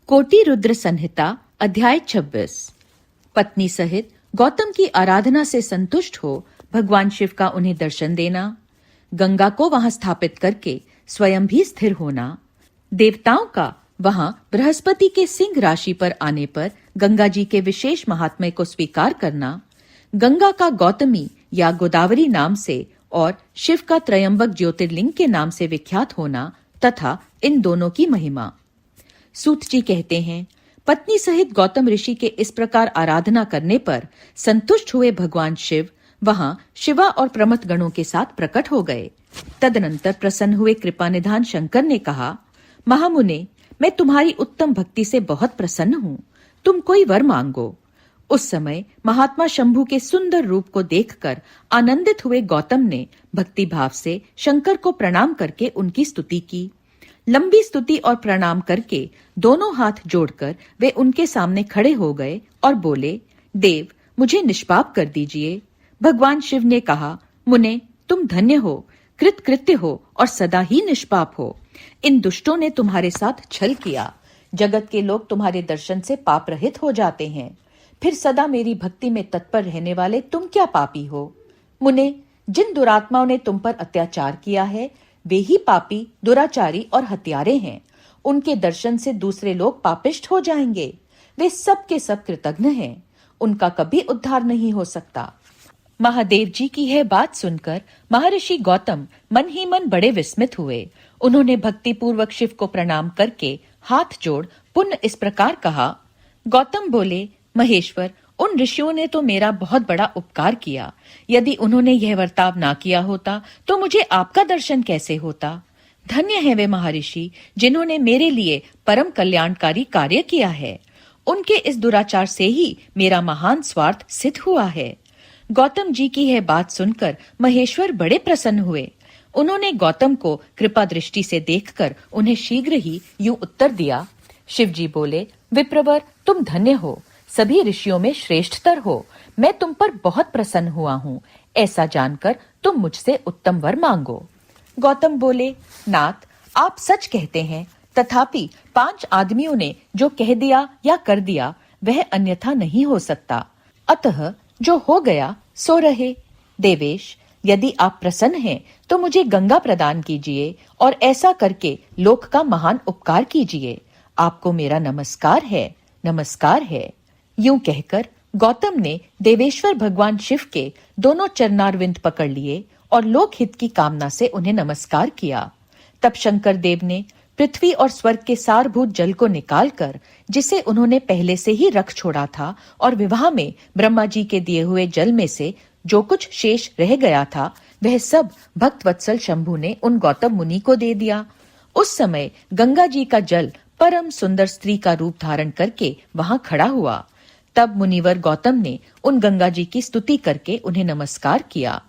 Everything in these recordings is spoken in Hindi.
कोटि रुद्र संहिता अध्याय 26। पत्नी सहित गौतम की आराधना से संतुष्ट हो भगवान शिव का उन्हें दर्शन देना, गंगा को वहां स्थापित करके स्वयं भी स्थिर होना, देवताओं का वहां बृहस्पति के सिंह राशि पर आने पर गंगा जी के विशेष महात्म्य को स्वीकार करना, गंगा का गौतमी या गोदावरी नाम से और शिव का त्रयंबक ज्योतिर्लिंग के नाम से विख्यात होना तथा इन दोनों की महिमा। सूत जी कहते हैं, पत्नी सहित गौतम ऋषि के इस प्रकार आराधना करने पर संतुष्ट हुए भगवान शिव वहां शिवा और प्रमथ गणों के साथ प्रकट हो गए। तदनंतर प्रसन्न हुए कृपा निधान शंकर ने कहा, महामुने, मैं तुम्हारी उत्तम भक्ति से बहुत प्रसन्न हूँ, तुम कोई वर मांगो। उस समय महात्मा शंभु के सुंदर रूप को देखकर आनंदित हुए गौतम ने भक्ति भाव से शंकर को प्रणाम करके उनकी स्तुति की। लंबी स्तुति और प्रणाम करके दोनों हाथ जोड़कर वे उनके सामने खड़े हो गए और बोले, देव, मुझे निष्पाप कर दीजिए। भगवान शिव ने कहा, मुने, तुम धन्य हो, कृतकृत्य हो और सदा ही निष्पाप हो। इन दुष्टों ने तुम्हारे साथ छल किया, जगत के लोग तुम्हारे दर्शन से पाप रहित हो जाते हैं, फिर सदा मेरी भक्ति में तत्पर रहने वाले तुम क्या पापी हो। मुने, जिन दुरात्माओं ने तुम पर अत्याचार किया है वे ही पापी, दुराचारी और हत्यारे हैं। उनके दर्शन से दूसरे लोग पापिष्ट हो जाएंगे। वे सब के सब कृतघ्न हैं, उनका कभी उद्धार नहीं हो सकता। महादेव जी की यह बात सुनकर महर्षि गौतम मन ही मन बड़े विस्मित हुए। उन्होंने भक्ति पूर्वक शिव को प्रणाम करके हाथ जोड़ पुनः इस प्रकार कहा। गौतम बोले, महेश्वर, उन ऋषियों ने तो मेरा बहुत बड़ा उपकार किया। यदि उन्होंने यह वर्ताव ना किया होता तो मुझे आपका दर्शन कैसे होता। धन्य है वे महर्षि जिन्होंने मेरे लिए परम कल्याणकारी कार्य किया है। उनके इस दुराचार से ही मेरा महान स्वार्थ सिद्ध हुआ है। गौतम जी की यह बात सुनकर महेश्वर बड़े प्रसन्न हुए। उन्होंने गौतम को कृपा दृष्टि से देखकर उन्हें शीघ्र ही यूं उत्तर दिया। शिव जी बोले, विप्रवर, तुम धन्य हो, सभी ऋषियों में श्रेष्ठतर हो। मैं तुम पर बहुत प्रसन्न हुआ हूँ। ऐसा जानकर तुम मुझसे उत्तम वर मांगो। गौतम बोले, नाथ, आप सच कहते हैं, तथापि 5 आदमियों ने जो कह दिया या कर दिया वह अन्यथा नहीं हो सकता। अतः जो हो गया सो रहे। देवेश, यदि आप प्रसन्न हैं तो मुझे गंगा प्रदान कीजिए और ऐसा करके लोक का महान उपकार कीजिए। आपको मेरा नमस्कार है, नमस्कार है। यूं कहकर गौतम ने देवेश्वर भगवान शिव के दोनों चरणारविंद पकड़ लिए और लोकहित की कामना से उन्हें नमस्कार किया। तब शंकर देव ने पृथ्वी और स्वर्ग के सारभूत जल को निकालकर, जिसे उन्होंने पहले से ही रख छोड़ा था, और विवाह में ब्रह्मा जी के दिए हुए जल में से जो कुछ शेष रह गया था वह सब भक्त वत्सल शंभु ने उन गौतम मुनि को दे दिया। उस समय गंगा जी का जल परम सुंदर स्त्री का रूप धारण करके वहां खड़ा हुआ। तब मुनिवर गौतम ने उन गंगा जी की स्तुति करके उन्हें नमस्कार किया।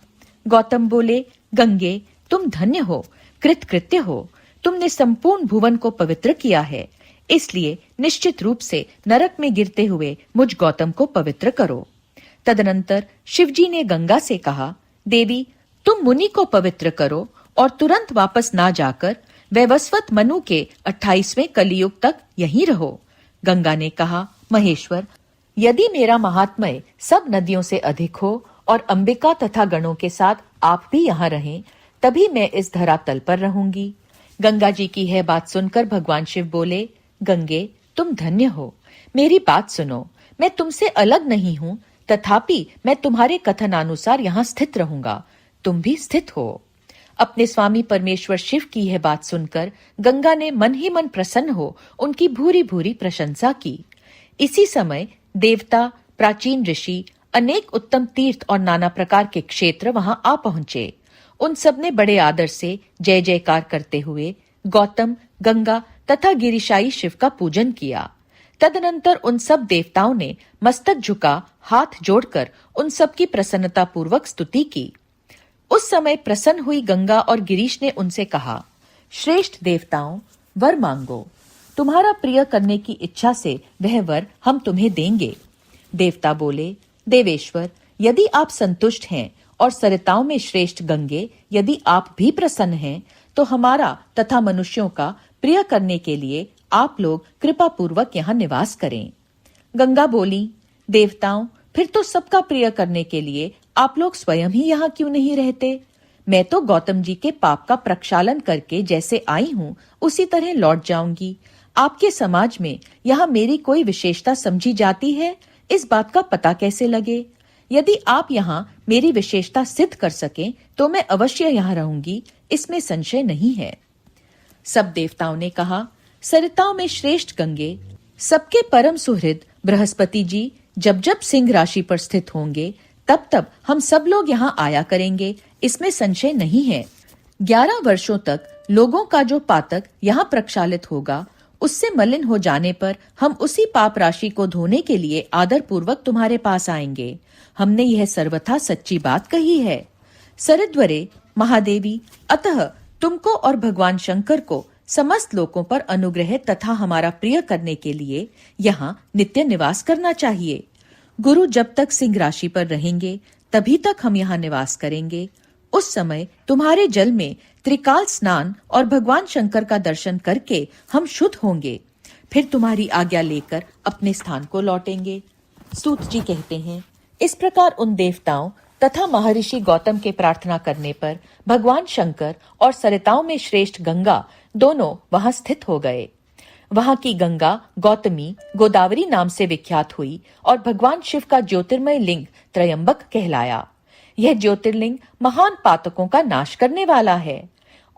गौतम बोले, गंगे, तुम धन्य हो, कृतकृत्य हो। तुमने संपूर्ण भुवन को पवित्र किया है, इसलिए निश्चित रूप से नरक में गिरते हुए मुझ गौतम को पवित्र करो। तदनंतर शिवजी ने गंगा से कहा, देवी, तुम मुनि को पवित्र करो और तुरंत वापस ना जाकर वैवस्वत मनु के 28वें कलियुग तक यहीं रहो। गंगा ने कहा, महेश्वर, यदि मेरा महात्म्य सब नदियों से अधिक हो और अंबिका तथा गणों के साथ आप भी यहाँ रहें, तभी मैं इस धरातल पर रहूंगी। गंगा जी की यह बात सुनकर भगवान शिव बोले, गंगे, तुम धन्य हो, मेरी बात सुनो। मैं तुमसे अलग नहीं हूँ, तथापि मैं तुम्हारे कथनानुसार यहाँ स्थित रहूंगा, तुम भी स्थित हो। अपने स्वामी परमेश्वर शिव की यह बात सुनकर गंगा ने मन ही मन प्रसन्न हो उनकी भूरी भूरी प्रशंसा की। इसी समय देवता, प्राचीन ऋषि, अनेक उत्तम तीर्थ और नाना प्रकार के क्षेत्र वहां आ पहुंचे। उन सब ने बड़े आदर से जय जयकार करते हुए गौतम, गंगा तथा गिरिशाई शिव का पूजन किया। तदनंतर उन सब देवताओं ने मस्तक झुका हाथ जोड़कर उन सब की प्रसन्नता पूर्वक स्तुति की। उस समय प्रसन्न हुई गंगा और गिरीश ने उनसे कहा, श्रेष्ठ देवताओं, वर मांगो। तुम्हारा प्रिय करने की इच्छा से वह वर हम तुम्हें देंगे। देवता बोले, देवेश्वर, यदि आप संतुष्ट हैं और सरिताओं में श्रेष्ठ गंगे, यदि आप भी प्रसन्न हैं, तो हमारा तथा मनुष्यों का प्रिय करने के लिए आप लोग कृपा पूर्वक यहाँ निवास करें। गंगा बोली, देवताओं, फिर तो सबका प्रिय करने के लिए आप लोग स्वयं ही यहाँ क्यों नहीं रहते? मैं तो गौतम जी के पाप का प्रक्षालन करके जैसे आई हूँ उसी तरह लौट जाऊंगी। आपके समाज में यहाँ मेरी कोई विशेषता समझी जाती है, इस बात का पता कैसे लगे? यदि आप यहाँ मेरी विशेषता सिद्ध कर सकें तो मैं अवश्य यहाँ रहूंगी, इसमें संशय नहीं है। सब देवताओं ने कहा, सरिताओं में श्रेष्ठ गंगे, सबके परम सुहृद बृहस्पति जी जब जब सिंह राशि पर स्थित होंगे तब तब हम सब लोग यहाँ आया करेंगे, इसमें संशय नहीं है। 11 वर्षों तक लोगों का जो पातक यहाँ प्रक्षालित होगा, उससे मलिन हो जाने पर हम उसी पाप राशि को धोने के लिए आदर पूर्वक तुम्हारे पास आएंगे। हमने यह सर्वथा सच्ची बात कही है। सरिद्वरे महादेवी, अतः तुमको और भगवान शंकर को समस्त लोगों पर अनुग्रह तथा हमारा प्रिय करने के लिए यहाँ नित्य निवास करना चाहिए। गुरु जब तक सिंह राशि पर रहेंगे तभी तक हम यहाँ निवास करेंगे। उस समय तुम्हारे जल में त्रिकाल स्नान और भगवान शंकर का दर्शन करके हम शुद्ध होंगे, फिर तुम्हारी आज्ञा लेकर अपने स्थान को लौटेंगे। सूत जी कहते हैं, इस प्रकार उन देवताओं तथा महर्षि गौतम के प्रार्थना करने पर भगवान शंकर और सरिताओं में श्रेष्ठ गंगा दोनों वहां स्थित हो गए। वहां की गंगा गौतमी गोदावरी नाम से विख्यात हुई और भगवान शिव का ज्योतिर्मय लिंग त्रयंबक कहलाया। यह ज्योतिर्लिंग महान पातकों का नाश करने वाला है।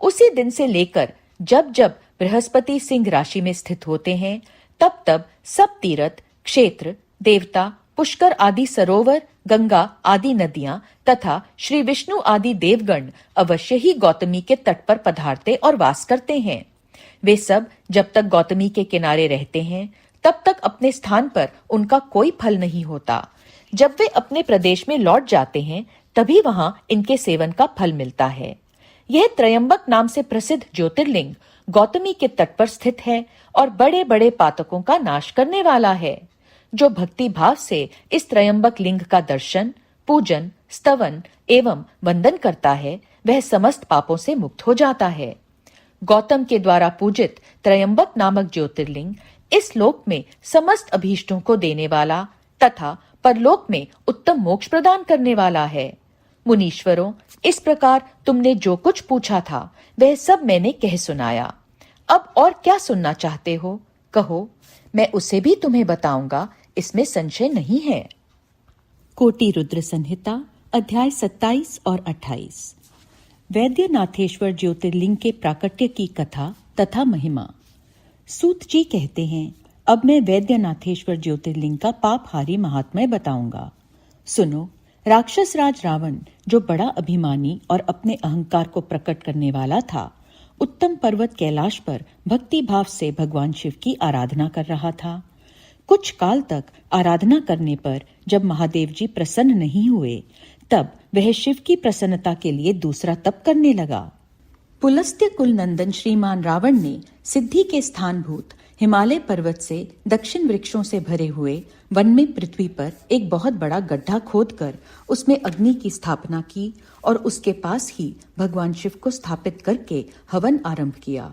उसी दिन से लेकर जब जब बृहस्पति सिंह राशि में स्थित होते हैं तब तब सब तीर्थ क्षेत्र, देवता, पुष्कर आदि सरोवर, गंगा आदि नदियां तथा श्री विष्णु आदि देवगण अवश्य ही गौतमी के तट पर पधारते और वास करते हैं। वे सब जब तक गौतमी के किनारे रहते हैं तब तक अपने स्थान पर उनका कोई फल नहीं होता। जब वे अपने प्रदेश में लौट जाते हैं तभी वहां इनके सेवन का फल मिलता है। यह त्रयंबक नाम से प्रसिद्ध ज्योतिर्लिंग गौतमी के तट पर स्थित है और बड़े बड़े पातकों का नाश करने वाला है। जो भक्ति भाव से इस त्रयंबक लिंग का दर्शन, पूजन, स्तवन एवं वंदन करता है वह समस्त पापों से मुक्त हो जाता है। गौतम के द्वारा पूजित त्रयंबक नामक ज्योतिर्लिंग इस लोक में समस्त अभीष्टों को देने वाला तथा परलोक में उत्तम मोक्ष प्रदान करने वाला है। मुनीश्वरों, इस प्रकार तुमने जो कुछ पूछा था वह सब मैंने कह सुनाया। अब और क्या सुनना चाहते हो, कहो, मैं उसे भी तुम्हें बताऊंगा, इसमें संशय नहीं है। कोटि रुद्र संहिता अध्याय 27 और 28। वैद्यनाथेश्वर ज्योतिर्लिंग के प्राकट्य की कथा तथा महिमा। सूत जी कहते हैं, अब मैं वैद्यनाथेश्वर ज्योतिर्लिंग का पापहारी महात्म्य बताऊंगा। सुनो, राक्षस राज रावण, जो बड़ा अभिमानी और अपने अहंकार को प्रकट करने वाला था, उत्तम पर्वत कैलाश पर भक्ति भाव से भगवान शिव की आराधना कर रहा था। कुछ काल तक आराधना करने पर जब महादेव जी प्रसन्न नहीं हुए तब वह शिव की प्रसन्नता के लिए दूसरा तप करने लगा। पुलस्त्य कुल नंदन श्रीमान रावण ने सिद्धि के स्थानभूत हिमालय पर्वत से दक्षिण वृक्षों से भरे हुए वन में पृथ्वी पर एक बहुत बड़ा गड्ढा खोदकर उसमें अग्नि की स्थापना की और उसके पास ही भगवान शिव को स्थापित करके हवन आरंभ किया।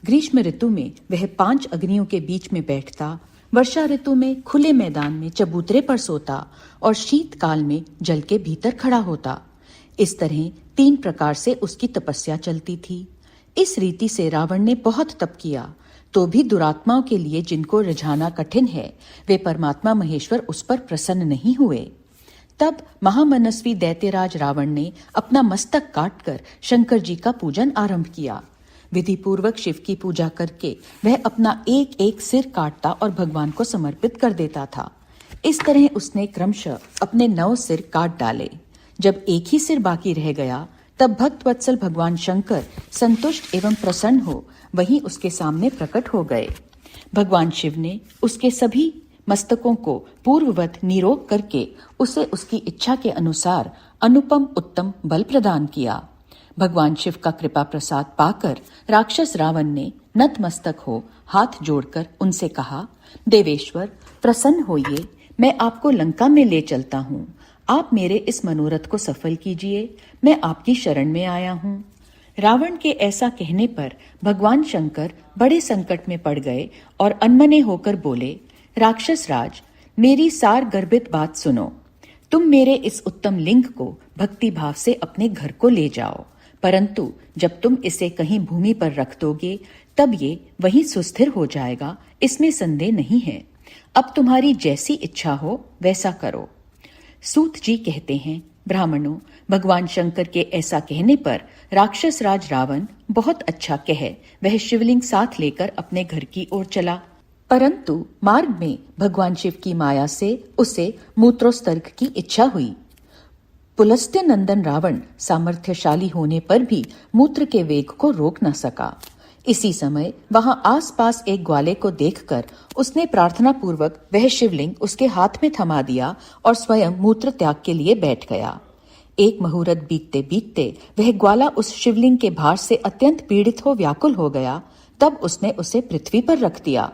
ग्रीष्म ऋतु में वह 5 अग्नियों के बीच में बैठता, वर्षा ऋतु में खुले मैदान में चबूतरे पर सोता और शीतकाल में जल के भीतर खड़ा होता। इस तरह 3 प्रकार से उसकी तपस्या चलती थी। इस रीति से रावण ने बहुत तप किया, तो भी दुरात्माओं के लिए जिनको रिझाना कठिन है, वे परमात्मा महेश्वर उस पर प्रसन्न नहीं हुए। तब महामनस्वी दैत्यराज रावण ने अपना मस्तक काटकर शंकर जी का पूजन आरंभ किया। विधि पूर्वक शिव की पूजा करके वह अपना एक एक सिर काटता और भगवान को समर्पित कर देता था। इस तरह उसने क्रमशः अपने 9 सिर काट डाले। जब एक ही सिर बाकी रह गया तब भक्त वत्सल भगवान शंकर संतुष्ट एवं प्रसन्न हो वहीं उसके सामने प्रकट हो गए। भगवान शिव ने उसके सभी मस्तकों को पूर्ववत निरोग करके उसे उसकी इच्छा के अनुसार अनुपम उत्तम बल प्रदान किया। भगवान शिव का कृपा प्रसाद पाकर राक्षस रावण ने नतमस्तक हो हाथ जोड़कर उनसे कहा, देवेश्वर प्रसन्न होइए, मैं आपको लंका में ले चलता हूँ। आप मेरे इस मनोरथ को सफल कीजिए, मैं आपकी शरण में आया हूँ। रावण के ऐसा कहने पर भगवान शंकर बड़े संकट में पड़ गए और अनमने होकर बोले, राक्षस राज, मेरी सार गर्भित बात सुनो। तुम मेरे इस उत्तम लिंग को भक्ति भाव से अपने घर को ले जाओ, परंतु जब तुम इसे कहीं भूमि पर रख दोगे तब ये वहीं सुस्थिर हो जाएगा, इसमें संदेह नहीं है। अब तुम्हारी जैसी इच्छा हो वैसा करो। सूत जी कहते हैं, ब्राह्मणों, भगवान शंकर के ऐसा कहने पर राक्षस राज रावण बहुत अच्छा कह वह शिवलिंग साथ लेकर अपने घर की ओर चला, परंतु मार्ग में भगवान शिव की माया से उसे मूत्रोत्सर्ग की इच्छा हुई। पुलस्त्य नंदन रावण सामर्थ्यशाली होने पर भी मूत्र के वेग को रोक न सका। इसी समय वहां आसपास एक ग्वाले को देखकर उसने प्रार्थना पूर्वक वह शिवलिंग उसके हाथ में थमा दिया और स्वयं मूत्र त्याग के लिए बैठ गया। एक मुहूर्त बीतते बीतते वह ग्वाला उस शिवलिंग के भार से अत्यंत पीड़ित हो व्याकुल हो गया। तब उसने उसे पृथ्वी पर रख दिया।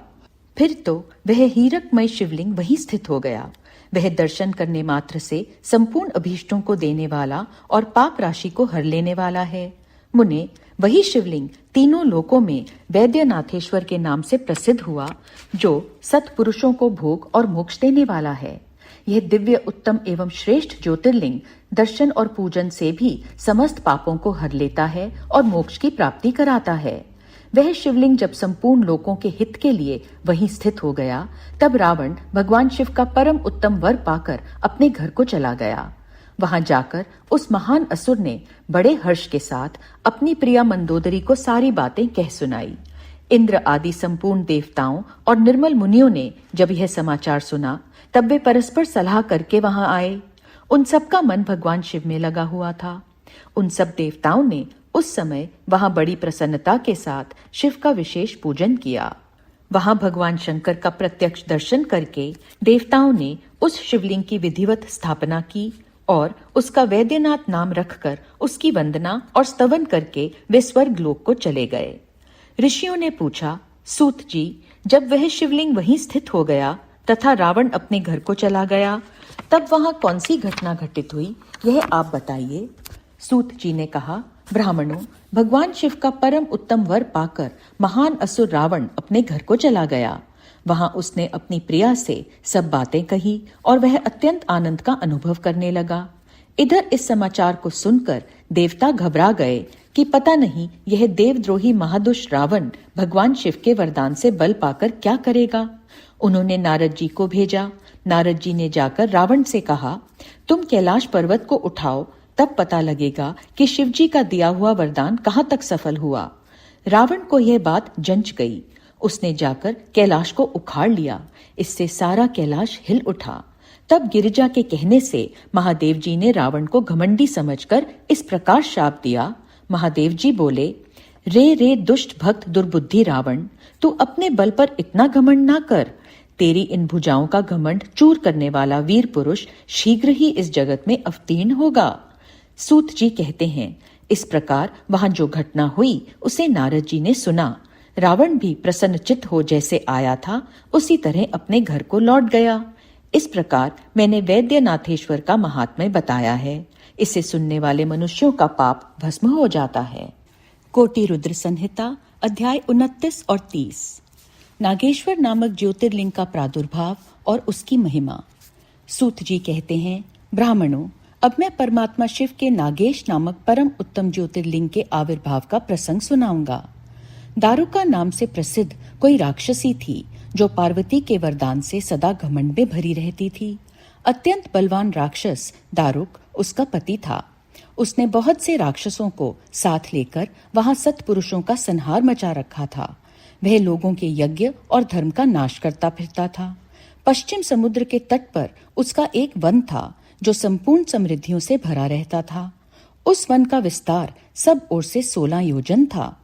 फिर तो वह हीरकमय शिवलिंग वहीं स्थित हो गया। वह दर्शन करने मात्र से संपूर्ण अभीष्टों को देने वाला और पाप राशि को हर लेने वाला है। मुने, वही शिवलिंग तीनों लोकों में वैद्यनाथेश्वर के नाम से प्रसिद्ध हुआ, जो सत्पुरुषों को भोग और मोक्ष देने वाला है। यह दिव्य, उत्तम एवं श्रेष्ठ ज्योतिर्लिंग दर्शन और पूजन से भी समस्त पापों को हर लेता है और मोक्ष की प्राप्ति कराता है। वह शिवलिंग जब संपूर्ण लोकों के हित के लिए वहीं स्थित हो गया, तब रावण भगवान शिव का परम उत्तम वर पाकर अपने घर को चला गया। वहां जाकर उस महान असुर ने बड़े हर्ष के साथ अपनी प्रिया मंदोदरी को सारी बातें कह सुनाई। इंद्र आदि संपूर्ण देवताओं और निर्मल मुनियों ने जब यह समाचार सुना, तब वे परस्पर सलाह करके वहां आए। उन सबका मन भगवान शिव में लगा हुआ था। उन सब देवताओं ने उस समय वहां बड़ी प्रसन्नता के साथ शिव का विशेष पूजन किया। वहां भगवान शंकर का प्रत्यक्ष दर्शन करके देवताओं ने उस शिवलिंग की विधिवत स्थापना की और उसका वैद्यनाथ नाम रखकर उसकी वंदना और स्तवन करके वे स्वर्ग लोक को चले गए। ऋषियों ने पूछा, सूत जी, जब वह शिवलिंग वहीं स्थित हो गया तथा रावण अपने घर को चला गया, तब वहां कौन सी घटना घटित हुई, यह आप बताइए। सूत जी ने कहा, ब्राह्मणों, भगवान शिव का परम उत्तम वर पाकर महान असुर रावण अपने घर को चला गया। वहां उसने अपनी प्रिया से सब बातें कही और वह अत्यंत आनंद का अनुभव करने लगा। इधर इस समाचार को सुनकर देवता घबरा गए कि पता नहीं यह देवद्रोही महादुष्ट रावण भगवान शिव के वरदान से बल पाकर क्या करेगा। उन्होंने नारद जी को भेजा। नारद जी ने जाकर रावण से कहा, तुम कैलाश पर्वत को उठाओ, तब पता लगेगा कि शिव जी का दिया हुआ वरदान कहाँ तक सफल हुआ। रावण को यह बात जंच गई। उसने जाकर कैलाश को उखाड़ लिया। इससे सारा कैलाश हिल उठा। तब गिरिजा के कहने से महादेव जी ने रावण को घमंडी समझकर इस प्रकार शाप दिया। महादेव जी बोले, रे दुष्ट भक्त दुर्बुद्धि रावण, तू अपने बल पर इतना घमंड ना कर। तेरी इन भुजाओं का घमंड चूर करने वाला वीर पुरुष शीघ्र ही इस जगत में अवतीर्ण होगा। सूत जी कहते हैं, इस प्रकार वहां जो घटना हुई उसे नारद जी ने सुना। रावण भी प्रसन्नचित्त हो जैसे आया था उसी तरह अपने घर को लौट गया। इस प्रकार मैंने वैद्यनाथेश्वर का महात्म्य बताया है। इसे सुनने वाले मनुष्यों का पाप भस्म हो जाता है। कोटि रुद्र संहिता अध्याय 29 और 30। नागेश्वर नामक ज्योतिर्लिंग का प्रादुर्भाव और उसकी महिमा। सूत जी कहते हैं, ब्राह्मणों, अब मैं परमात्मा शिव के नागेश नामक परम उत्तम ज्योतिर्लिंग के आविर्भाव का प्रसंग सुनाऊंगा। दारुका नाम से प्रसिद्ध कोई राक्षसी थी जो पार्वती के वरदान से सदा घमंड में भरी रहती थी। अत्यंत बलवान राक्षस दारुक उसका पति था। उसने बहुत से राक्षसों को साथ लेकर वहां सत्पुरुषों का संहार मचा रखा था। वह लोगों के यज्ञ और धर्म का नाश करता फिरता था। पश्चिम समुद्र के तट पर उसका एक वन था जो संपूर्ण समृद्धियों से भरा रहता था। उस वन का विस्तार सब ओर से 16 योजन था।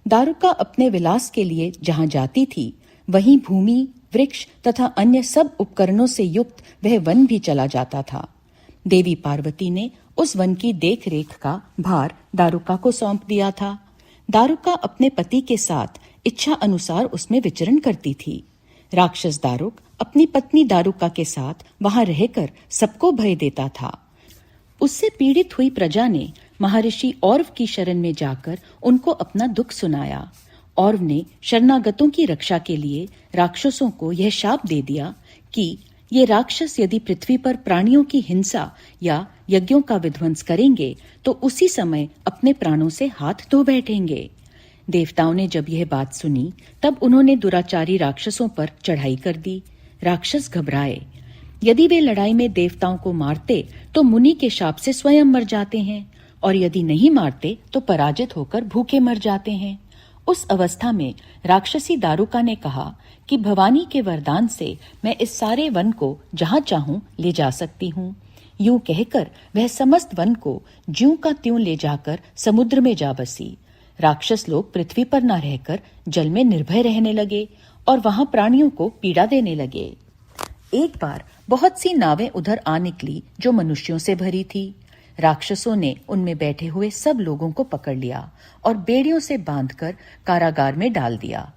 दारुका अपने विलास के लिए जहां जाती थी, वहीं भूमि, वृक्ष तथा अन्य सब उपकरणों से युक्त वह वन भी चला जाता था। देवी पार्वती ने उस वन की देख रेख का भार दारुका को सौंप दिया था। दारुका अपने पति के साथ इच्छा अनुसार उसमें विचरण करती थी। राक्षस दारुक अपनी पत्नी दारुका के साथ वहां रहकर सबको भय देता था। उससे पीड़ित हुई प्रजा ने महर्षि औरव की शरण में जाकर उनको अपना दुख सुनाया। औरव ने शरणागतों की रक्षा के लिए राक्षसों को यह शाप दे दिया कि ये राक्षस यदि पृथ्वी पर प्राणियों की हिंसा या यज्ञों का विध्वंस करेंगे तो उसी समय अपने प्राणों से हाथ धो बैठेंगे। देवताओं ने जब यह बात सुनी तब उन्होंने दुराचारी राक्षसों पर चढ़ाई कर दी। राक्षस घबराए। यदि वे लड़ाई में देवताओं को मारते तो मुनि के शाप से स्वयं मर जाते हैं, और यदि नहीं मारते तो पराजित होकर भूखे मर जाते हैं। उस अवस्था में राक्षसी दारुका ने कहा कि भवानी के वरदान से मैं इस सारे वन को जहां चाहूं ले जा सकती हूँ। यूं कहकर वह समस्त वन को ज्यों का त्यों ले जाकर समुद्र में जा बसी। राक्षस लोग पृथ्वी पर न रहकर जल में निर्भय रहने लगे और वहां प्राणियों को पीड़ा देने लगे। एक बार बहुत सी नावें उधर आ निकली जो मनुष्यों से भरी थी। राक्षसों ने उनमें बैठे हुए सब लोगों को पकड़ लिया और बेड़ियों से बांधकर कारागार में डाल दिया।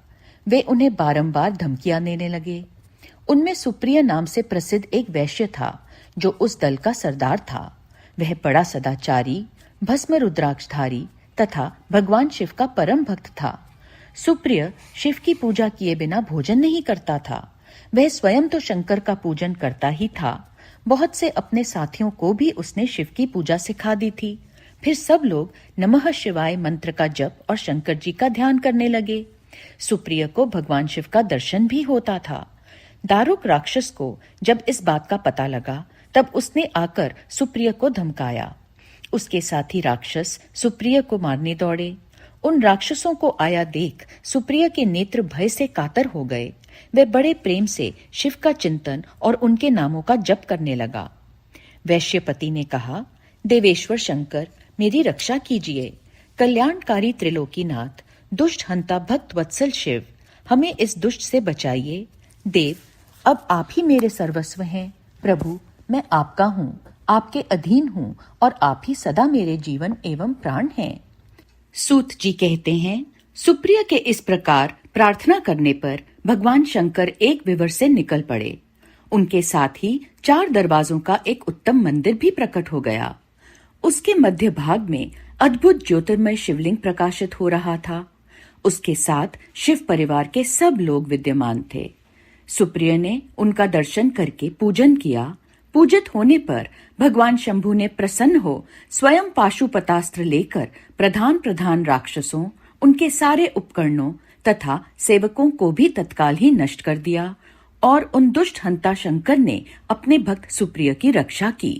वे उन्हें बारंबार धमकियां देने लगे। उनमें सुप्रिय नाम से प्रसिद्ध एक वैश्य था जो उस दल का सरदार था। वह बड़ा सदाचारी, भस्म रुद्राक्षधारी तथा भगवान शिव का परम भक्त था। सुप्रिय शिव की पूजा किए बिना भोजन नहीं करता था। वह स्वयं तो शंकर का पूजन करता ही था, बहुत से अपने साथियों को भी उसने शिव की पूजा सिखा दी थी। फिर सब लोग नमः शिवाय मंत्र का जप और शंकर जी का ध्यान करने लगे। सुप्रिय को भगवान शिव का दर्शन भी होता था। दारुक राक्षस को जब इस बात का पता लगा तब उसने आकर सुप्रिय को धमकाया। उसके साथी राक्षस सुप्रिय को मारने दौड़े। उन राक्षसों को आया देख सुप्रिय के नेत्र भय से कातर हो गए। वे बड़े प्रेम से शिव का चिंतन और उनके नामों का जप करने लगा। वैश्यपति ने कहा, देवेश्वर शंकर, मेरी रक्षा कीजिए। कल्याणकारी त्रिलोकीनाथ, दुष्ट हंता भक्त वत्सल शिव, हमें इस दुष्ट से बचाइए। देव, अब आप ही मेरे सर्वस्व हैं। प्रभु, मैं आपका हूँ, आपके अधीन हूँ और आप ही सदा मेरे जीवन एवं प्राण हैं। सूत जी कहते हैं, सुप्रिय के इस प्रकार प्रार्थना करने पर भगवान शंकर एक विवर से निकल पड़े। उनके साथ ही 4 दरवाजों का एक उत्तम मंदिर भी प्रकट हो गया। उसके मध्य भाग में अद्भुत ज्योतिर्मय शिवलिंग प्रकाशित हो रहा था। उसके साथ शिव परिवार के सब लोग विद्यमान थे। सुप्रिय ने उनका दर्शन करके पूजन किया। पूजित होने पर भगवान शंभु ने प्रसन्न हो स्वयं पाशुपतास्त्र लेकर प्रधान राक्षसों, उनके सारे उपकरणों तथा सेवकों को भी तत्काल ही नष्ट कर दिया और उन दुष्ट हंता शंकर ने अपने भक्त सुप्रिय की रक्षा की।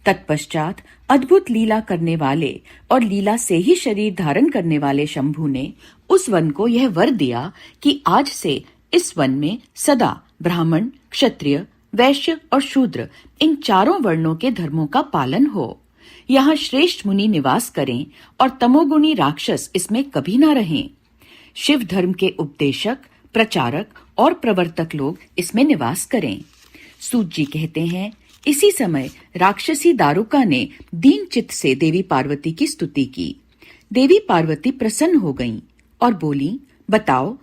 तत्पश्चात अद्भुत लीला करने वाले और लीला से ही शरीर धारण करने वाले शंभु ने उस वन को यह वर दिया कि आज से इस वन में सदा ब्राह्मण, क्षत्रिय, वैश्य और शूद्र, इन 4 वर्णों के धर्मों का पालन हो। यहाँ श्रेष्ठ मुनि निवास करें और तमोगुणी राक्षस इसमें कभी न रहें। शिव धर्म के उपदेशक, प्रचारक और प्रवर्तक लोग इसमें निवास करें। सूत जी कहते हैं, इसी समय राक्षसी दारुका ने दीन चित्त से देवी पार्वती की स्तुति की। देवी पार्वती प्रसन्न हो गईं और बोली, बताओ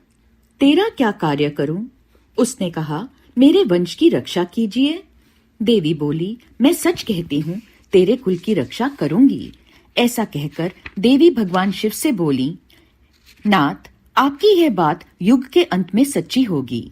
तेरा क्या कार्य करूं? उसने कहा, मेरे वंश की रक्षा कीजिए। देवी बोली, मैं सच कहती हूँ, तेरे कुल की रक्षा करूंगी। ऐसा कहकर देवी भगवान शिव से बोली, नाथ, आपकी यह बात युग के अंत में सच्ची होगी।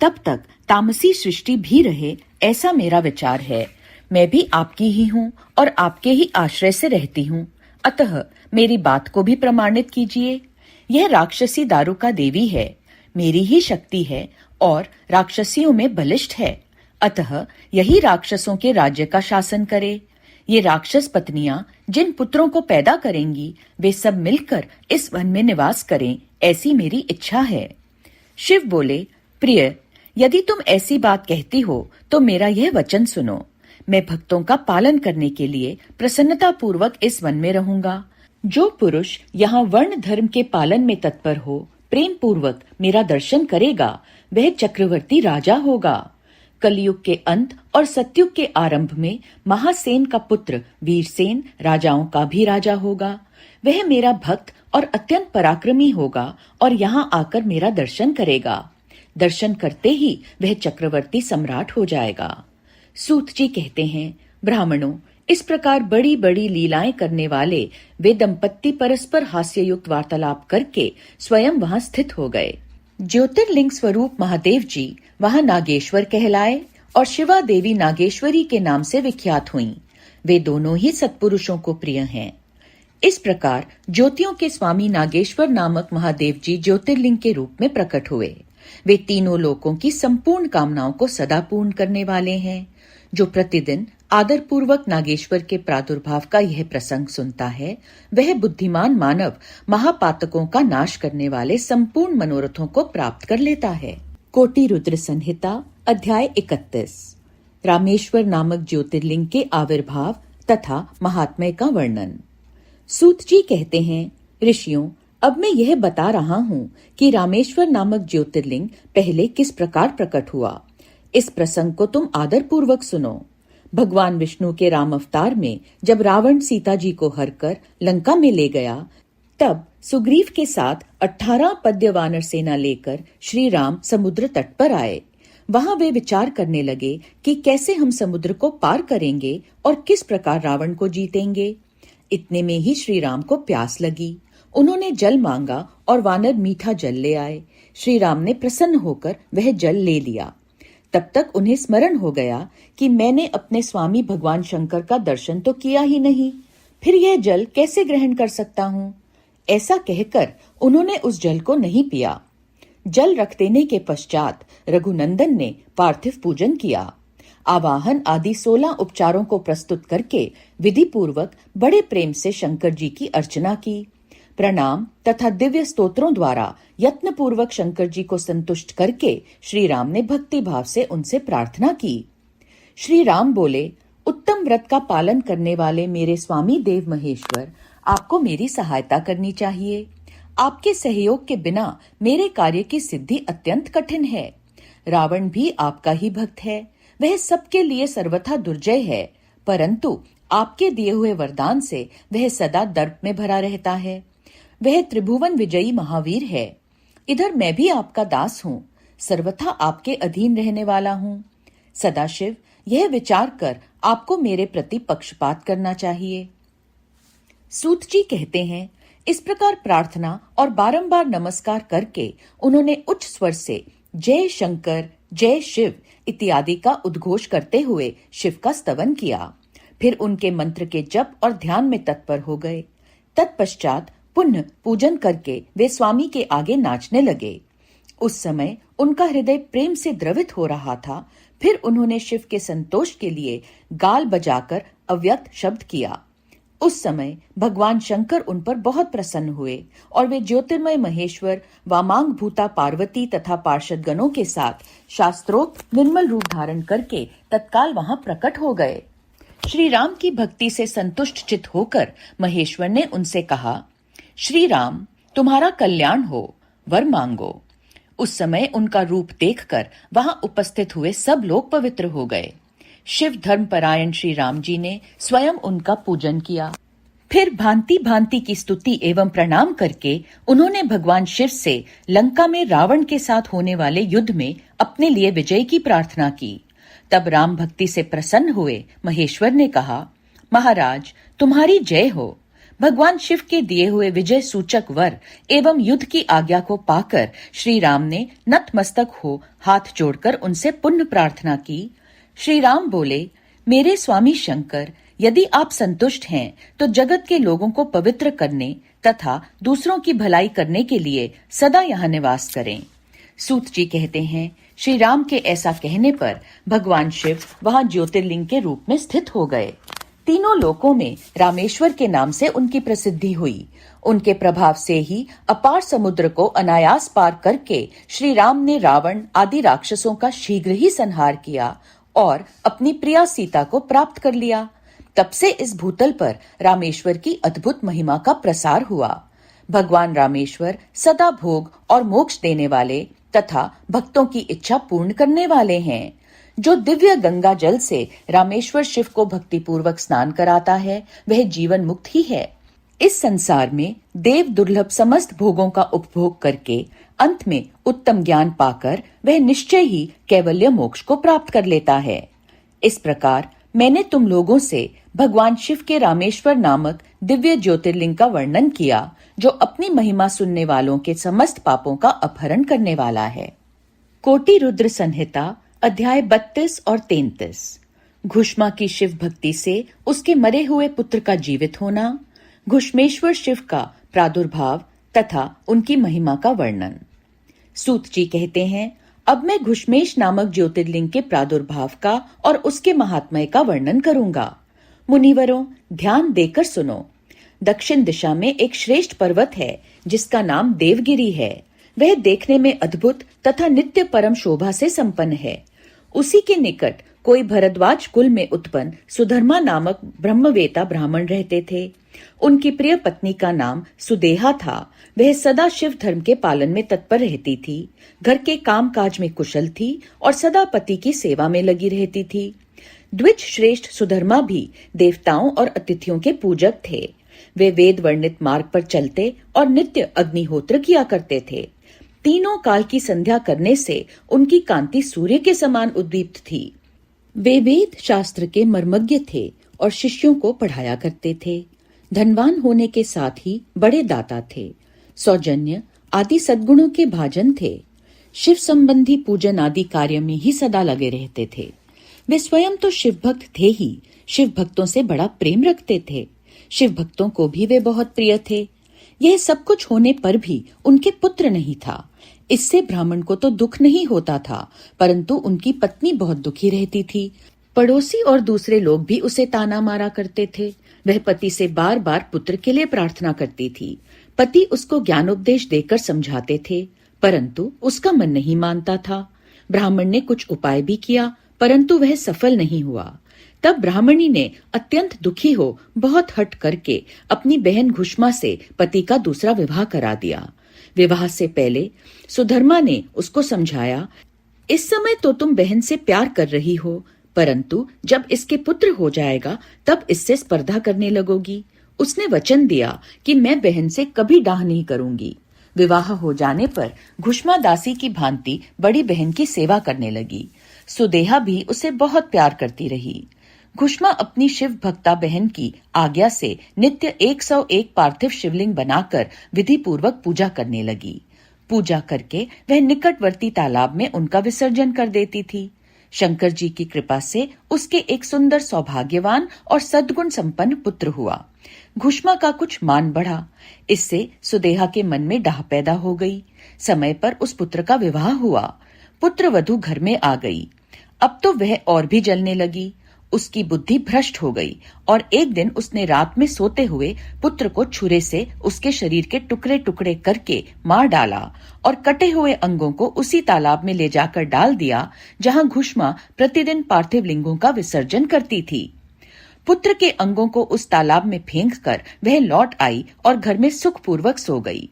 तब तक तामसी सृष्टि भी रहे, ऐसा मेरा विचार है। मैं भी आपकी ही हूँ और आपके ही आश्रय से रहती हूँ, अतः मेरी बात को भी प्रमाणित कीजिए। यह राक्षसी दारुका देवी है, मेरी ही शक्ति है और राक्षसियों में बलिष्ठ है, अतः यही राक्षसों के राज्य का शासन करे। ये राक्षस पत्नियां जिन पुत्रों को पैदा करेंगी वे सब मिलकर इस वन में निवास करें, ऐसी मेरी इच्छा है। शिव बोले, प्रिय, यदि तुम ऐसी बात कहती हो तो मेरा यह वचन सुनो। मैं भक्तों का पालन करने के लिए प्रसन्नता पूर्वक इस वन में रहूंगा। जो पुरुष यहाँ वर्ण धर्म के पालन में तत्पर हो, प्रेम पूर्वक मेरा दर्शन करेगा, वह चक्रवर्ती राजा होगा। कलयुग के अंत और सतयुग के आरंभ में महासेन का पुत्र वीरसेन राजाओं का भी राजा होगा। वह मेरा भक्त और अत्यंत पराक्रमी होगा और यहाँ आकर मेरा दर्शन करेगा। दर्शन करते ही वह चक्रवर्ती सम्राट हो जाएगा। सूत जी कहते हैं, ब्राह्मणों, इस प्रकार बड़ी बड़ी लीलाएं करने वाले वे दंपत्ति परस्पर हास्ययुक्त वार्तालाप करके स्वयं वहां स्थित हो गए। ज्योतिर्लिंग स्वरूप महादेव जी वहां नागेश्वर कहलाए और शिवा देवी नागेश्वरी के नाम से विख्यात हुईं। वे दोनों ही सत्पुरुषों को प्रिय हैं। इस प्रकार ज्योतियों के स्वामी नागेश्वर नामक महादेव जी ज्योतिर्लिंग के रूप में प्रकट हुए। वे तीनों लोकों की संपूर्ण कामनाओं को सदा पूर्ण करने वाले हैं। जो प्रतिदिन आदर पूर्वक नागेश्वर के प्रादुर्भाव का यह प्रसंग सुनता है, वह बुद्धिमान मानव महापातकों का नाश करने वाले संपूर्ण मनोरथों को प्राप्त कर लेता है। कोटि रुद्र संहिता अध्याय 31 रामेश्वर नामक ज्योतिर्लिंग के आविर्भाव तथा महात्म्य का वर्णन। सूत जी कहते हैं, ऋषियों, अब मैं यह बता रहा हूँ कि रामेश्वर नामक ज्योतिर्लिंग पहले किस प्रकार प्रकट हुआ। इस प्रसंग को तुम आदर पूर्वक सुनो। भगवान विष्णु के राम अवतार में जब रावण सीता जी को हरकर लंका में ले गया, तब सुग्रीव के साथ 18 पद्य वानर सेना लेकर श्री राम समुद्र तट पर आए। वहां वे विचार करने लगे कि कैसे हम समुद्र को पार करेंगे और किस प्रकार रावण को जीतेंगे। इतने में ही श्री राम को प्यास लगी। उन्होंने जल मांगा और वानर मीठा जल ले आए। श्री राम ने प्रसन्न होकर वह जल ले लिया। तब तक उन्हें स्मरण हो गया कि मैंने अपने स्वामी भगवान शंकर का दर्शन तो किया ही नहीं, फिर यह जल कैसे ग्रहण कर सकता हूँ। ऐसा कहकर उन्होंने उस जल को नहीं पिया। जल रख देने के पश्चात रघुनंदन ने पार्थिव पूजन किया। आवाहन आदि 16 उपचारों को प्रस्तुत करके विधि पूर्वक बड़े प्रेम से शंकर जी की अर्चना की। प्रणाम तथा दिव्य स्तोत्रों द्वारा यत्न पूर्वक शंकर जी को संतुष्ट करके श्री राम ने भक्ति भाव से उनसे प्रार्थना की। श्री राम बोले, उत्तम व्रत का पालन करने वाले मेरे स्वामी देव महेश्वर, आपको मेरी सहायता करनी चाहिए। आपके सहयोग के बिना मेरे कार्य की सिद्धि अत्यंत कठिन है। रावण भी आपका ही भक्त है। वह सबके लिए सर्वथा दुर्जय है, परंतु आपके दिए हुए वरदान से वह सदा दर्प में भरा रहता है। वह त्रिभुवन विजयी महावीर है। इधर मैं भी आपका दास हूँ, सर्वथा आपके अधीन रहने वाला हूँ। सदाशिव यह विचार कर आपको मेरे प्रति पक्षपात करना चाहिए। सूत जी कहते हैं, इस प्रकार प्रार्थना और बारंबार नमस्कार करके उन्होंने उच्च स्वर से जय शंकर, जय शिव इत्यादि का उद्घोष करते हुए शिव का स्तवन किया। फिर उनके मंत्र के जप और ध्यान में तत्पर हो गए। तत्पश्चात पुनः पूजन करके वे स्वामी के आगे नाचने लगे। उस समय उनका हृदय प्रेम से द्रवित हो रहा था। फिर उन्होंने शिव के संतोष के लिए गाल बजाकर अव्यक्त शब्द किया। उस समय भगवान शंकर उन पर बहुत प्रसन्न हुए और वे ज्योतिर्मय महेश्वर, वामांग भूता पार्वती तथा पार्षद गणों के साथ शास्त्रोक्त निर्मल रूप धारण करके तत्काल वहां प्रकट हो गए। श्री राम की भक्ति से संतुष्ट चित होकर महेश्वर ने उनसे कहा, श्री राम, तुम्हारा कल्याण हो, वर मांगो। उस समय उनका रूप देखकर वहां उपस्थित हुए सब लोग पवित्र हो गए। शिव धर्म परायण श्री राम जी ने स्वयं उनका पूजन किया। फिर भांति भांति की स्तुति एवं प्रणाम करके उन्होंने भगवान शिव से लंका में रावण के साथ होने वाले युद्ध में अपने लिए विजय की प्रार्थना की। तब राम भक्ति से प्रसन्न हुए महेश्वर ने कहा, महाराज, तुम्हारी जय हो। भगवान शिव के दिए हुए विजय सूचक वर एवं युद्ध की आज्ञा को पाकर श्री राम ने नतमस्तक हो हाथ जोड़कर उनसे पुण्य प्रार्थना की। श्री राम बोले, मेरे स्वामी शंकर, यदि आप संतुष्ट हैं तो जगत के लोगों को पवित्र करने तथा दूसरों की भलाई करने के लिए सदा यहाँ निवास करें। सूत जी कहते हैं, श्री राम के ऐसा कहने पर भगवान शिव वहां ज्योतिर्लिंग के रूप में स्थित हो गए। तीनों लोकों में रामेश्वर के नाम से उनकी प्रसिद्धि हुई। उनके प्रभाव से ही अपार समुद्र को अनायास पार करके श्री राम ने रावण आदि राक्षसों का शीघ्र ही संहार किया और अपनी प्रिया सीता को प्राप्त कर लिया। तब से इस भूतल पर रामेश्वर की अद्भुत महिमा का प्रसार हुआ। भगवान रामेश्वर सदा भोग और मोक्ष देने वाले तथा भक्तों की इच्छा पूर्ण करने वाले हैं। जो दिव्य गंगा जल से रामेश्वर शिव को भक्ति पूर्वक स्नान कराता है, वह जीवन मुक्त ही है। इस संसार में देव दुर्लभ समस्त भोगों का उपभोग करके अंत में उत्तम ज्ञान पाकर वह निश्चय ही कैवल्य मोक्ष को प्राप्त कर लेता है। इस प्रकार मैंने तुम लोगों से भगवान शिव के रामेश्वर नामक दिव्य ज्योतिर्लिंग का वर्णन किया, जो अपनी महिमा सुनने वालों के समस्त पापों का अपहरण करने वाला है। कोटि रुद्र संहिता अध्याय 32 और 33। घुष्मा की शिव भक्ति से उसके मरे हुए पुत्र का जीवित होना, घुष्मेश्वर शिव का प्रादुर्भाव तथा उनकी महिमा का वर्णन। सूत जी कहते हैं, अब मैं घुष्मेश नामक ज्योतिर्लिंग के प्रादुर्भाव का और उसके महात्म्य का वर्णन करूंगा। मुनिवरों, ध्यान देकर सुनो। दक्षिण दिशा में एक श्रेष्ठ पर्वत है जिसका नाम देवगिरी है। वह देखने में अद्भुत तथा नित्य परम शोभा से संपन्न है। उसी के निकट कोई भरद्वाज कुल में उत्पन्न सुधर्मा नामक ब्रह्मवेता ब्राह्मण रहते थे। उनकी प्रिय पत्नी का नाम सुदेहा था। वह सदा शिव धर्म के पालन में तत्पर रहती थी, घर के काम काज में कुशल थी और सदा पति की सेवा में लगी रहती थी। द्विज श्रेष्ठ सुधर्मा भी देवताओं और अतिथियों के पूजक थे। वे वेद वर्णित मार्ग पर चलते और नित्य अग्निहोत्र किया करते थे। तीनों काल की संध्या करने से उनकी कांति सूर्य के समान उद्दीप्त थी। वे वेद शास्त्र के मर्मज्ञ थे और शिष्यों को पढ़ाया करते थे। धनवान होने के साथ ही बड़े दाता थे। सौजन्य आदि सद्गुणों के भाजन थे। शिव संबंधी पूजन आदि कार्य में ही सदा लगे रहते थे। वे स्वयं तो शिव भक्त थे ही, शिव भक्तों से बड़ा प्रेम रखते थे। शिव भक्तों को भी वे बहुत प्रिय थे। यह सब कुछ होने पर भी उनके पुत्र नहीं था। इससे ब्राह्मण को तो दुख नहीं होता था, परंतु उनकी पत्नी बहुत दुखी रहती थी। पड़ोसी और दूसरे लोग भी उसे ताना मारा करते थे। वह पति से बार बार पुत्र के लिए प्रार्थना करती थी। पति उसको ज्ञानोपदेश देकर समझाते थे, परंतु उसका मन नहीं मानता था। ब्राह्मण ने कुछ उपाय भी किया, परंतु वह सफल नहीं हुआ। तब ब्राह्मणी ने अत्यंत दुखी हो बहुत हठ करके अपनी बहन घुष्मा से पति का दूसरा विवाह करा दिया। विवाह से पहले सुधर्मा ने उसको समझाया, इस समय तो तुम बहन से प्यार कर रही हो, परंतु जब इसके पुत्र हो जाएगा तब इससे स्पर्धा करने लगोगी। उसने वचन दिया कि मैं बहन से कभी डाह नहीं करूंगी। विवाह हो जाने पर घुष्मा दासी की भांति बड़ी बहन की सेवा करने लगी। सुदेहा भी उसे बहुत प्यार करती रही। घुष्मा अपनी शिव भक्ता बहन की आज्ञा से नित्य 101 पार्थिव शिवलिंग बनाकर विधि पूर्वक पूजा करने लगी। पूजा करके वह निकटवर्ती तालाब में उनका विसर्जन कर देती थी। शंकर जी की कृपा से उसके एक सुंदर सौभाग्यवान और सद्गुण संपन्न पुत्र हुआ। घुष्मा का कुछ मान बढ़ा। इससे सुदेहा के मन में डाह पैदा हो गई। समय पर उस पुत्र का विवाह हुआ। पुत्र वधू घर में आ गई। अब तो वह और भी जलने लगी। उसकी बुद्धि भ्रष्ट हो गई और एक दिन उसने रात में सोते हुए पुत्र को छुरे से उसके शरीर के टुकड़े टुकड़े करके मार डाला और कटे हुए अंगों को उसी तालाब में ले जाकर डाल दिया जहां घुष्मा प्रतिदिन पार्थिव लिंगों का विसर्जन करती थी। पुत्र के अंगों को उस तालाब में फेंक कर वह लौट आई और घर में सुखपूर्वक सो गई।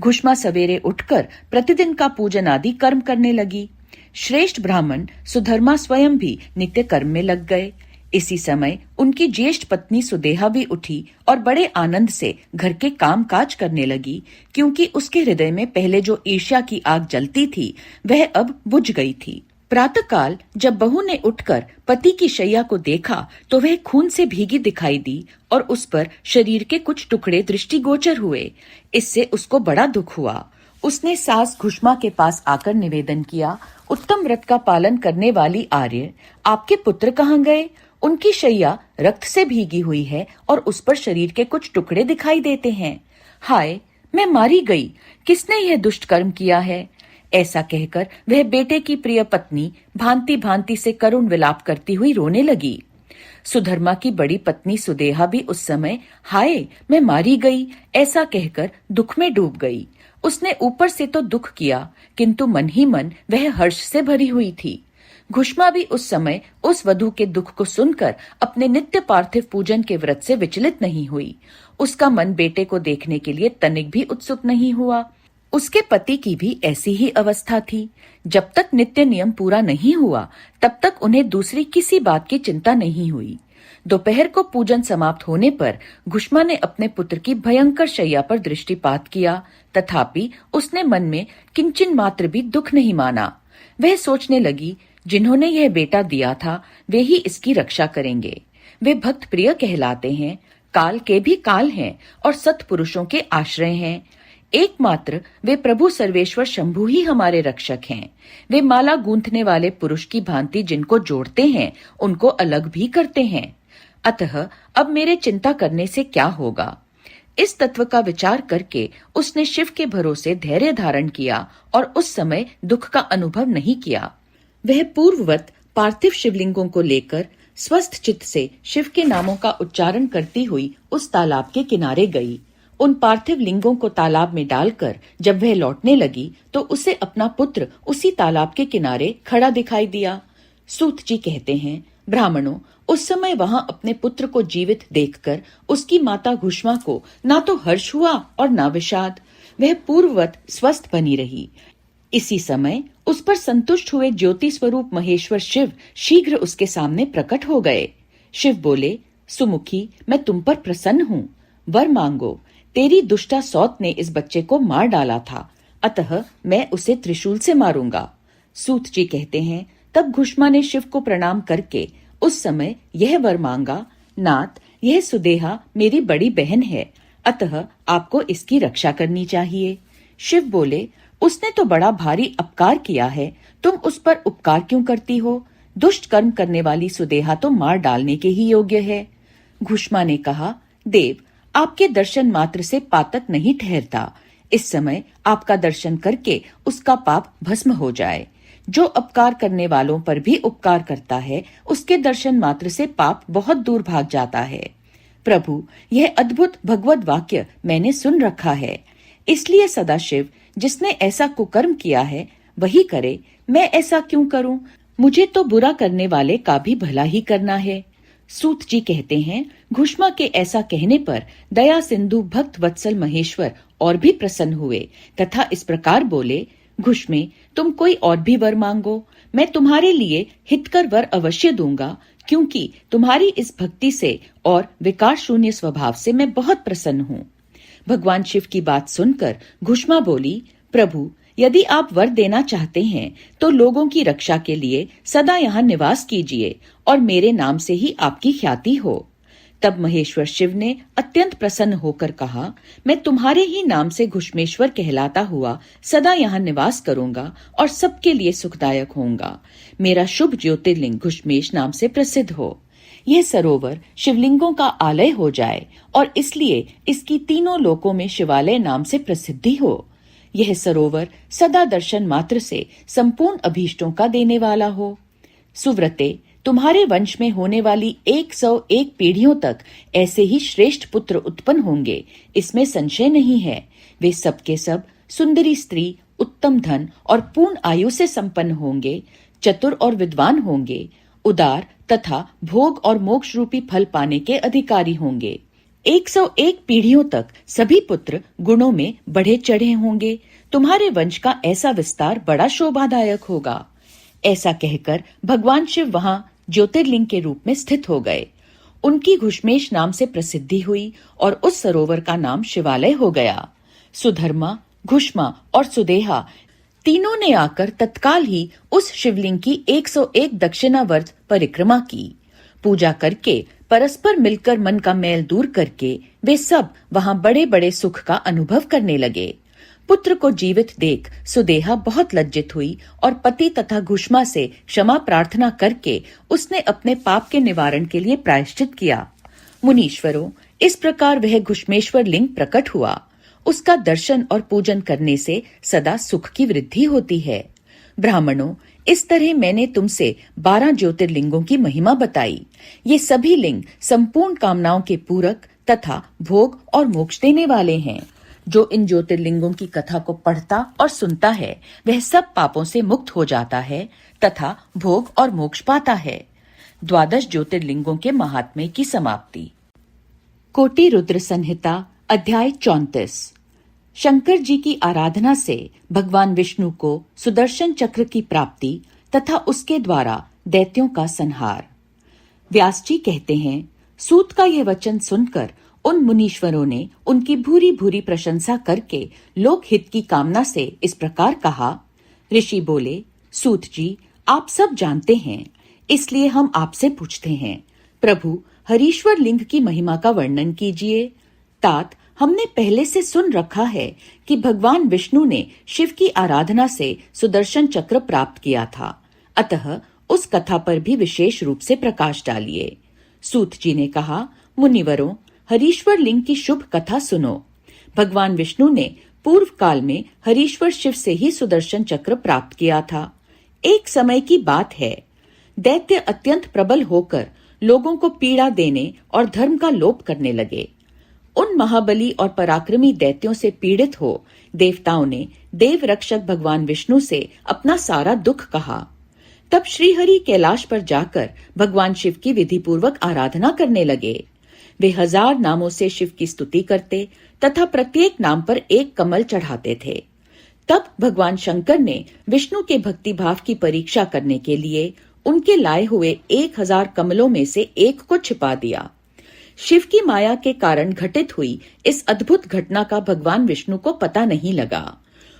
घुष्मा सवेरे उठकर प्रतिदिन का पूजन आदि कर्म करने लगी। श्रेष्ठ ब्राह्मण सुधर्मा स्वयं भी नित्य कर्म में लग गए। इसी समय उनकी ज्येष्ठ पत्नी सुदेहा भी उठी और बड़े आनंद से घर के काम काज करने लगी, क्योंकि उसके हृदय में पहले जो ईर्ष्या की आग जलती थी वह अब बुझ गई थी। प्रातःकाल जब बहू ने उठकर पति की शैया को देखा तो वह खून से भीगी दिखाई दी और उस पर शरीर के कुछ टुकड़े दृष्टिगोचर हुए। इससे उसको बड़ा दुख हुआ। उसने सास घुष्मा के पास आकर निवेदन किया, उत्तम व्रत का पालन करने वाली आर्य, आपके पुत्र कहाँ गए? उनकी शैया रक्त से भीगी हुई है और उस पर शरीर के कुछ टुकड़े दिखाई देते हैं। हाय, मैं मारी गई। किसने यह दुष्ट कर्म किया है? ऐसा कहकर वह बेटे की प्रिय पत्नी भांति भांति से करुण विलाप करती हुई रोने लगी। सुधर्मा की बड़ी पत्नी सुदेहा भी उस समय हाय, मैं मारी गई ऐसा कहकर दुख में डूब गई। उसने ऊपर से तो दुख किया, किंतु मन ही मन वह हर्ष से भरी हुई थी। घुष्मा भी उस समय उस वधू के दुख को सुनकर अपने नित्य पार्थिव पूजन के व्रत से विचलित नहीं हुई। उसका मन बेटे को देखने के लिए तनिक भी उत्सुक नहीं हुआ। उसके पति की भी ऐसी ही अवस्था थी। जब तक नित्य नियम पूरा नहीं हुआ तब तक उन्हें दूसरी किसी बात की चिंता नहीं हुई। दोपहर को पूजन समाप्त होने पर घुष्मा ने अपने पुत्र की भयंकर शैया पर दृष्टिपात किया, तथापि उसने मन में किंचन मात्र भी दुख नहीं माना। वह सोचने लगी, जिन्होंने यह बेटा दिया था वे ही इसकी रक्षा करेंगे। वे भक्त प्रिय कहलाते हैं, काल के भी काल हैं और सत्पुरुषों के आश्रय हैं। एकमात्र वे प्रभु सर्वेश्वर शंभु ही हमारे रक्षक हैं। वे माला गूंथने वाले पुरुष की भांति जिनको जोड़ते हैं उनको अलग भी करते हैं। अतः अब मेरे चिंता करने से क्या होगा। इस तत्व का विचार करके उसने शिव के भरोसे धैर्य धारण किया और उस समय दुख का अनुभव नहीं किया। वह पूर्ववत पार्थिव शिवलिंगों को लेकर स्वस्थ चित्त से शिव के नामों का उच्चारण करती हुई उस तालाब के किनारे गई। उन पार्थिव लिंगों को तालाब में डालकर जब वह लौटने लगी तो उसे अपना पुत्र उसी तालाब के किनारे खड़ा दिखाई दिया। सूत जी कहते हैं, ब्राह्मणों, उस समय वहां अपने पुत्र को जीवित देखकर उसकी माता घुष्मा को ना तो हर्ष हुआ और ना विषाद। वह पूर्ववत स्वस्थ बनी रही। इसी समय उस पर संतुष्ट हुए ज्योति स्वरूप महेश्वर शिव शीघ्र उसके सामने प्रकट हो गए। शिव बोले, सुमुखी, मैं तुम पर प्रसन्न हूँ, वर मांगो। तेरी दुष्टा सौत ने इस बच्चे को मार डाला था, अतः मैं उसे त्रिशूल से मारूंगा। सूत जी कहते हैं, तब घुष्मा ने शिव को प्रणाम करके उस समय यह वर मांगा, नाथ, यह सुदेहा मेरी बड़ी बहन है, अतः आपको इसकी रक्षा करनी चाहिए। शिव बोले, उसने तो बड़ा भारी अपकार किया है, तुम उस पर उपकार क्यों करती हो। दुष्ट कर्म करने वाली सुदेहा तो मार डालने के ही योग्य है। घुष्मा ने कहा, देव, आपके दर्शन मात्र से पातक नहीं ठहरता। इस समय आपका दर्शन करके उसका पाप भस्म हो जाए। जो अपकार करने वालों पर भी उपकार करता है, उसके दर्शन मात्र से पाप बहुत दूर भाग जाता है। प्रभु, यह अद्भुत भगवत वाक्य मैंने सुन रखा है, इसलिए सदाशिव जिसने ऐसा कुकर्म किया है वही करे। मैं ऐसा क्यों करूं? मुझे तो बुरा करने वाले का भी भला ही करना है। सूत जी कहते हैं, घुष्मा के ऐसा कहने पर दया सिंधु भक्त वत्सल महेश्वर और भी प्रसन्न हुए तथा इस प्रकार बोले, घुष्मे, तुम कोई और भी वर मांगो, मैं तुम्हारे लिए हितकर वर अवश्य दूंगा, क्योंकि तुम्हारी इस भक्ति से और विकार शून्य स्वभाव से मैं बहुत प्रसन्न हूँ। भगवान शिव की बात सुनकर घुष्मा बोली, प्रभु, यदि आप वर देना चाहते हैं तो लोगों की रक्षा के लिए सदा यहाँ निवास कीजिए और मेरे नाम से ही आपकी ख्याति हो। तब महेश्वर शिव ने अत्यंत प्रसन्न होकर कहा, मैं तुम्हारे ही नाम से घुष्मेश्वर कहलाता हुआ सदा यहाँ निवास करूंगा और सबके लिए सुखदायक होऊंगा। मेरा शुभ ज्योतिर्लिंग घुष्मेश नाम से प्रसिद्ध हो। यह सरोवर शिवलिंगों का आलय हो जाए और इसलिए इसकी तीनों लोकों में शिवालय नाम से प्रसिद्धि हो। यह सरोवर सदा दर्शन मात्र से संपूर्ण अभीष्टों का देने वाला हो। सुव्रते, तुम्हारे वंश में होने वाली 101 पीढ़ियों तक ऐसे ही श्रेष्ठ पुत्र उत्पन्न होंगे, इसमें संशय नहीं है। वे सबके सब सुंदरी स्त्री, उत्तम धन और पूर्ण आयु से संपन्न होंगे, चतुर और विद्वान होंगे, उदार तथा भोग और मोक्ष रूपी फल पाने के अधिकारी होंगे। 101 पीढ़ियों तक सभी पुत्र गुणों में बढ़े चढ़े होंगे। तुम्हारे वंश का ऐसा विस्तार बड़ा शोभादायक होगा। ऐसा कहकर भगवान शिव वहां ज्योतिर्लिंग के रूप में स्थित हो गए। उनकी घुष्मेश नाम से प्रसिद्धि हुई और उस सरोवर का नाम शिवालय हो गया। सुधर्मा, घुष्मा और सुदेहा तीनों ने आकर तत्काल ही उस शिवलिंग की 101 दक्षिणावर्त परिक्रमा की। पूजा करके परस्पर मिलकर मन का मैल दूर करके वे सब वहां बड़े बड़े सुख का अनुभव करने लगे। पुत्र को जीवित देख सुदेहा बहुत लज्जित हुई और पति तथा घुष्मा से क्षमा प्रार्थना करके उसने अपने पाप के निवारण के लिए प्रायश्चित किया। मुनीश्वरों, इस प्रकार वह घुष्मेश्वर लिंग प्रकट हुआ। उसका दर्शन और पूजन करने से सदा सुख की वृद्धि होती है। ब्राह्मणों, इस तरह मैंने तुमसे 12 ज्योतिर्लिंगों की महिमा बताई। ये सभी लिंग संपूर्ण कामनाओं के पूरक तथा भोग और मोक्ष देने वाले हैं। जो इन ज्योतिर्लिंगों की कथा को पढ़ता और सुनता है वह सब पापों से मुक्त हो जाता है तथा भोग और मोक्ष पाता है। 12 ज्योतिर्लिंगों के महात्म्य की समाप्ति। कोटि रुद्र संहिता अध्याय 34। शंकर जी की आराधना से भगवान विष्णु को सुदर्शन चक्र की प्राप्ति तथा उसके द्वारा दैत्यों का संहार। व्यास जी कहते हैं, सूत का यह वचन सुनकर उन मुनीश्वरों ने उनकी भूरी भूरी प्रशंसा करके लोकहित की कामना से इस प्रकार कहा। ऋषि बोले, सूत जी, आप सब जानते हैं, इसलिए हम आपसे पूछते हैं। प्रभु, हरीश्वर लिंग की महिमा का वर्णन कीजिए। तात, हमने पहले से सुन रखा है कि भगवान विष्णु ने शिव की आराधना से सुदर्शन चक्र प्राप्त किया था, अतः उस कथा पर भी विशेष रूप से प्रकाश डालिए। सूत जी ने कहा, मुनिवरों, हरीश्वर लिंग की शुभ कथा सुनो। भगवान विष्णु ने पूर्व काल में हरीश्वर शिव से ही सुदर्शन चक्र प्राप्त किया था। एक समय की बात है, दैत्य अत्यंत प्रबल होकर लोगों को पीड़ा देने और धर्म का लोप करने लगे। उन महाबली और पराक्रमी दैत्यों से पीड़ित हो देवताओं ने देव रक्षक भगवान विष्णु से अपना सारा दुख कहा। तब श्रीहरि कैलाश पर जाकर भगवान शिव की विधिपूर्वक आराधना करने लगे। वे 1000 नामों से शिव की स्तुति करते तथा प्रत्येक नाम पर एक कमल चढ़ाते थे। तब भगवान शंकर ने विष्णु के भक्ति भाव की परीक्षा करने के लिए उनके लाए हुए 1000 कमलों में से एक को छिपा दिया। शिव की माया के कारण घटित हुई इस अद्भुत घटना का भगवान विष्णु को पता नहीं लगा।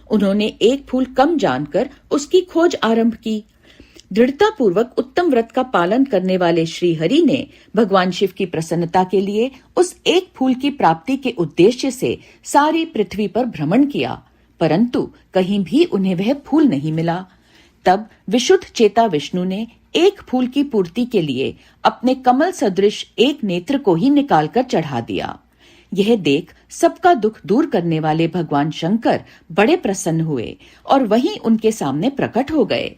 उन्होंने एक फूल कम जानकर उसकी खोज आरंभ की। दृढ़ता पूर्वक उत्तम व्रत का पालन करने वाले श्री हरि ने भगवान शिव की प्रसन्नता के लिए उस एक फूल की प्राप्ति के उद्देश्य से सारी पृथ्वी पर भ्रमण किया, परंतु कहीं भी उन्हें वह फूल नहीं मिला। तब विशुद्ध चेता विष्णु ने एक फूल की पूर्ति के लिए अपने कमल सदृश एक नेत्र को ही निकालकर चढ़ा दिया। यह देख सबका दुख दूर करने वाले भगवान शंकर बड़े प्रसन्न हुए और वहीं उनके सामने प्रकट हो गए।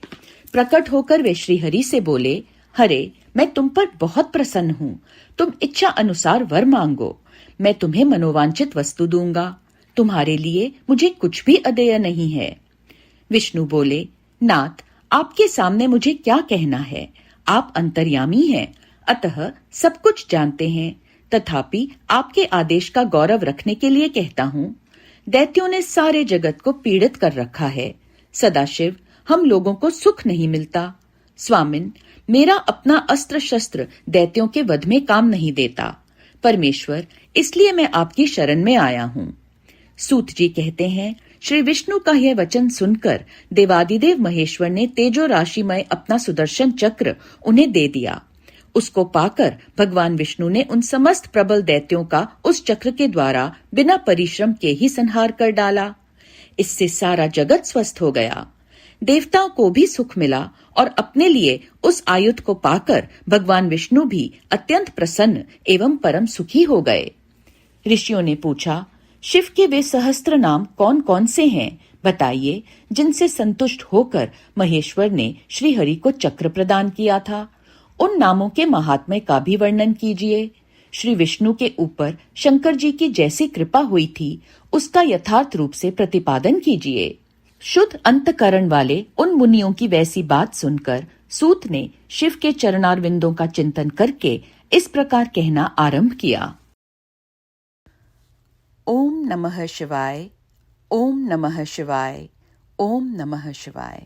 प्रकट होकर वे श्रीहरि से बोले, हरे, मैं तुम पर बहुत प्रसन्न हूँ। तुम इच्छा अनुसार वर मांगो, मैं तुम्हें मनोवांछित वस्तु दूंगा। तुम्हारे लिए मुझे कुछ भी अदेय नहीं है। विष्णु बोले, नाथ, आपके सामने मुझे क्या कहना है। आप अंतर्यामी हैं, अतः सब कुछ जानते हैं। तथापि आपके आदेश का गौरव रखने के लिए कहता हूँ। दैत्यों ने सारे जगत को पीड़ित कर रखा है। सदाशिव, हम लोगों को सुख नहीं मिलता। स्वामिन, मेरा अपना अस्त्र शस्त्र दैत्यों के वध में काम नहीं देता। परमेश्वर, इसलिए मैं आपकी शरण में आया हूँ। सूत जी कहते हैं, श्री विष्णु का यह वचन सुनकर देवादिदेव महेश्वर ने तेजो राशिमय अपना सुदर्शन चक्र उन्हें दे दिया। उसको पाकर भगवान विष्णु ने उन समस्त प्रबल दैत्यों का उस चक्र के द्वारा बिना परिश्रम के ही संहार कर डाला। इससे सारा जगत स्वस्थ हो गया। देवताओं को भी सुख मिला और अपने लिए उस आयुध को पाकर भगवान विष्णु भी अत्यंत प्रसन्न एवं परम सुखी हो गए। ऋषियों ने पूछा, शिव के वे सहस्त्र नाम कौन कौन से हैं, बताइए, जिनसे संतुष्ट होकर महेश्वर ने श्री हरि को चक्र प्रदान किया था। उन नामों के महात्म्य का भी वर्णन कीजिए। श्री विष्णु के ऊपर शंकर जी की जैसी कृपा हुई थी, उसका यथार्थ रूप से प्रतिपादन कीजिए। शुद्ध अंतकरण वाले उन मुनियों की वैसी बात सुनकर सूत ने शिव के चरणारविंदों का चिंतन करके इस प्रकार कहना आरंभ किया। ओम नमः शिवाय, ओम नमः शिवाय, ओम नमः शिवाय।